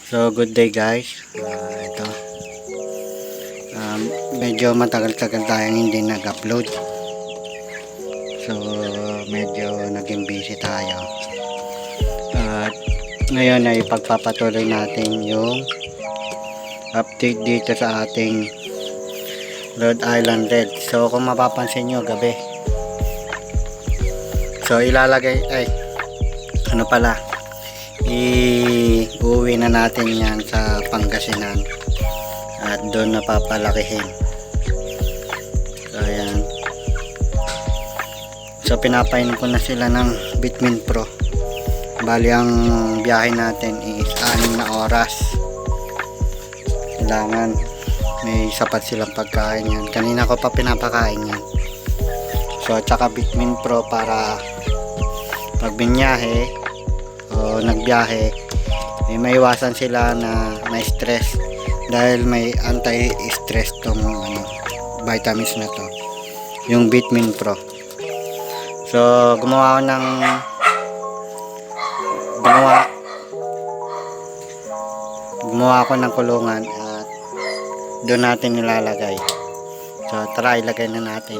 So, good day guys. Ito. Medyo matagal-tagal tayong hindi nag-upload. So, medyo naging busy tayo. At ngayon ay pagpapatuloy natin yung update dito sa ating Rhode Island Red. So, kung mapapansin nyo, gabi. So, ilalagay, iuwi na natin yan sa Pangasinan at doon napapalakihin. So ayan, so pinapain ko na sila ng Vitamin Pro. Bali ang biyahe natin is 6 na oras. Kailangan may sapat silang pagkain yan. Kanina ko pa pinapakain yan. So at saka Vitamin Pro para pag binyahe o nagbiyahe maiwasan sila na stress dahil may anti-stress tong vitamins na to, yung Vitamin Pro. So gumawa ako ng kulungan at doon natin nilalagay. So tara, ilagay na natin.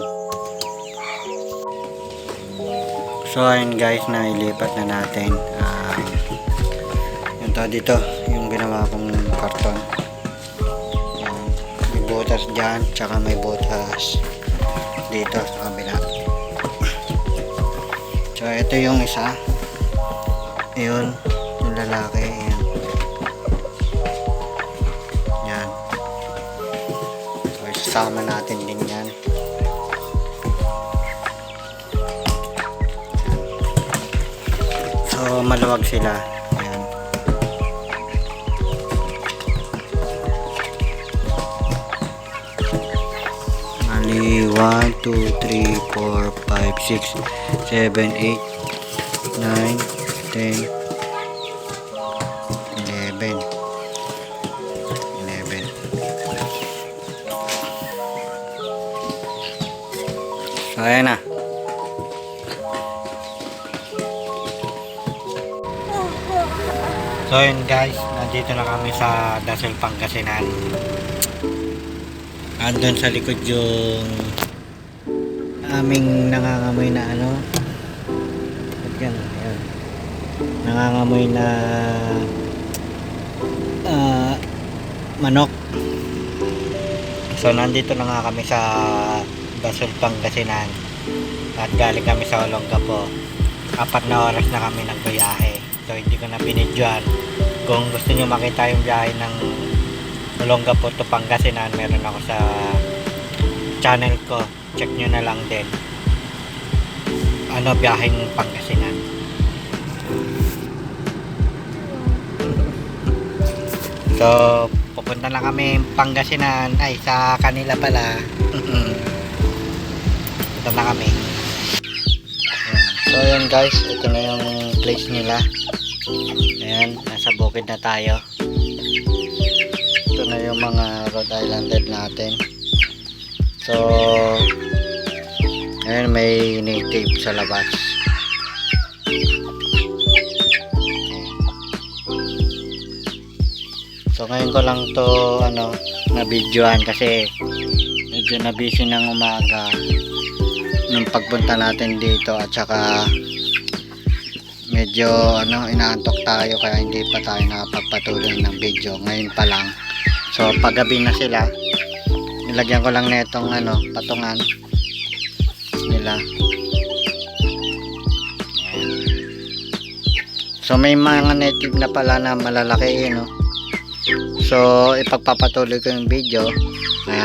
So ayun guys, nailipat na natin. Dito yung ginawa kong karton. May butas dyan, tsaka may butas dito sa kabila. So ito yung isa, yun yung lalaki. Yan, so isasama natin din yan. So maluwag sila. 1, 2, 3, 4, 5, 6, 7, 8, 9, 10, 11. So ayan na. So yun guys, nandito na kami sa Dasal, Pangasinan. Andun sa likod yung aming nangangamoy na nangangamoy na manok. So nandito na nga kami sa Dasal, Pangasinan at galing kami sa Olongapo. 4 na oras na kami nagbiyahe. So hindi ko na binidyoan. Kung gusto nyo makita yung biyahe ng Olongapo to Pangasinan, meron ako sa channel ko, check nyo na lang din. Biyaheng Pangasinan. So pupunta na kami Pangasinan, sa kanila pala. Punta na kami. So ayan guys, ito na yung place nila. Ayan, nasa bukid na tayo. Ito na yung mga Rhode Island Red natin. So ayan, may native sa labas. So ngayon ko lang to na videoan kasi medyo na busy ng umaga nung pagpunta natin dito at saka medyo inaantok tayo kaya hindi pa tayo nakapagpatuloy ng video ngayon pa lang. So paggabi na sila, nilagyan ko lang netong patungan nila. So may mga native na pala na malalaki So ipagpapatuloy ko yung video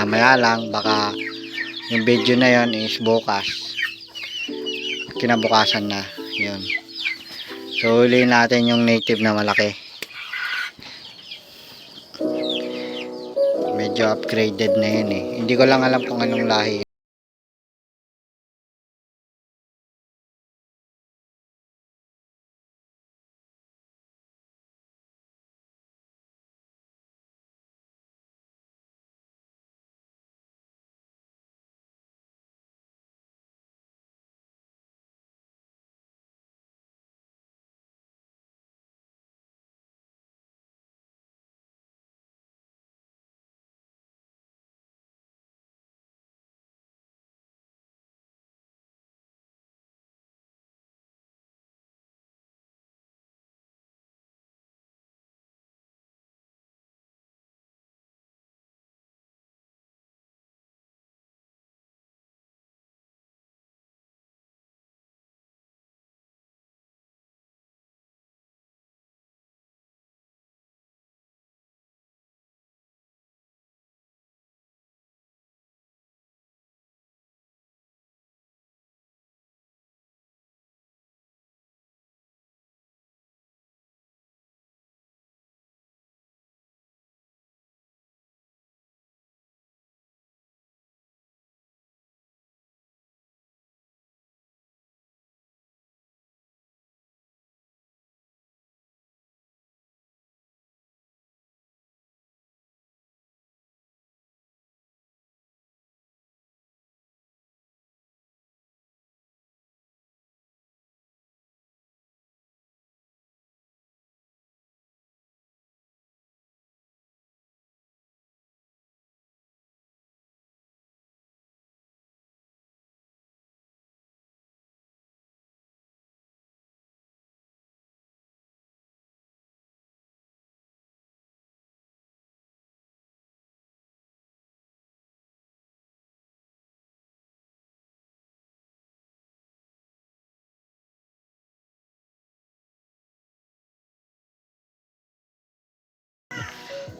maya lang, baka yung video na yon is bukas, kinabukasan na yun. So huliin natin yung native na malaki. Medyo upgraded na yun hindi ko lang alam kung anong lahi.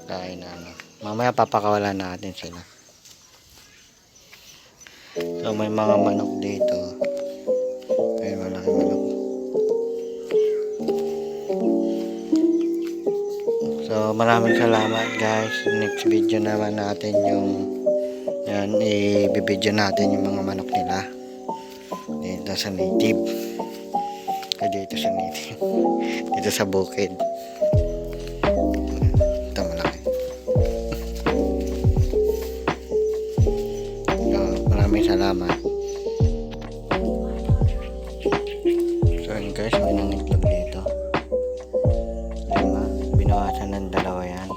Kain na ano. Mamaya papakawalan natin sila. So may mga manok dito. Ayun, malaki manok. So maraming salamat guys. Next video naman natin yung yan, i-video natin yung mga manok nila dito sa native. Dito sa native. Dito sa bukid. Ito malaki. So, maraming salamat. So yun guys, may nangitlog dito. 5. Binawasan ng 2 yan.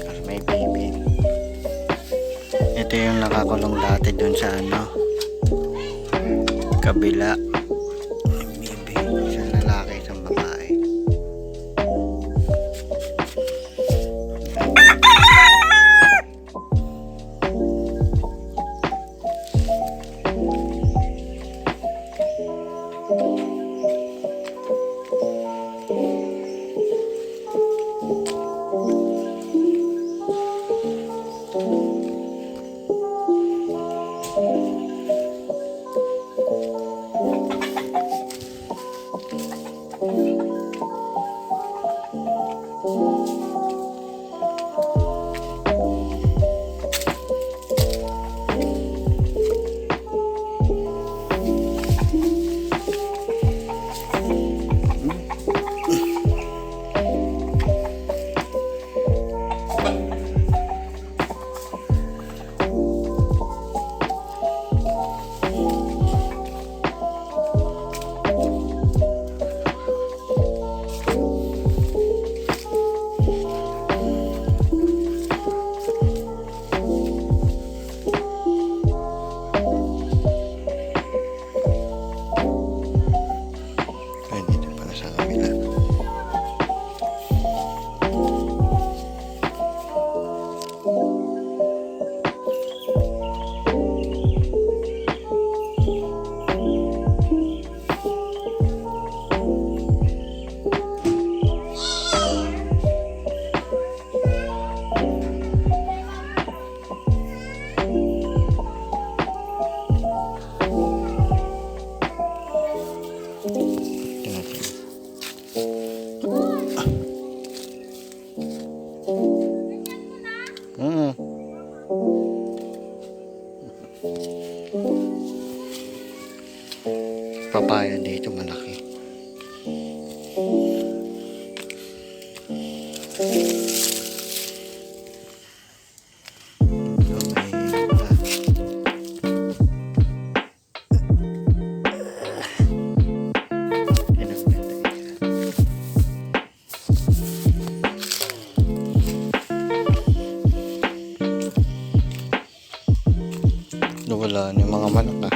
Kasi may baby. Ito yung nakakulong dati dun sa ano, kabila. Baby, isang lalaki, isang babae. Ay, dito pala sa kabila. Papaya dito malaki. Wala na yung mga manok na.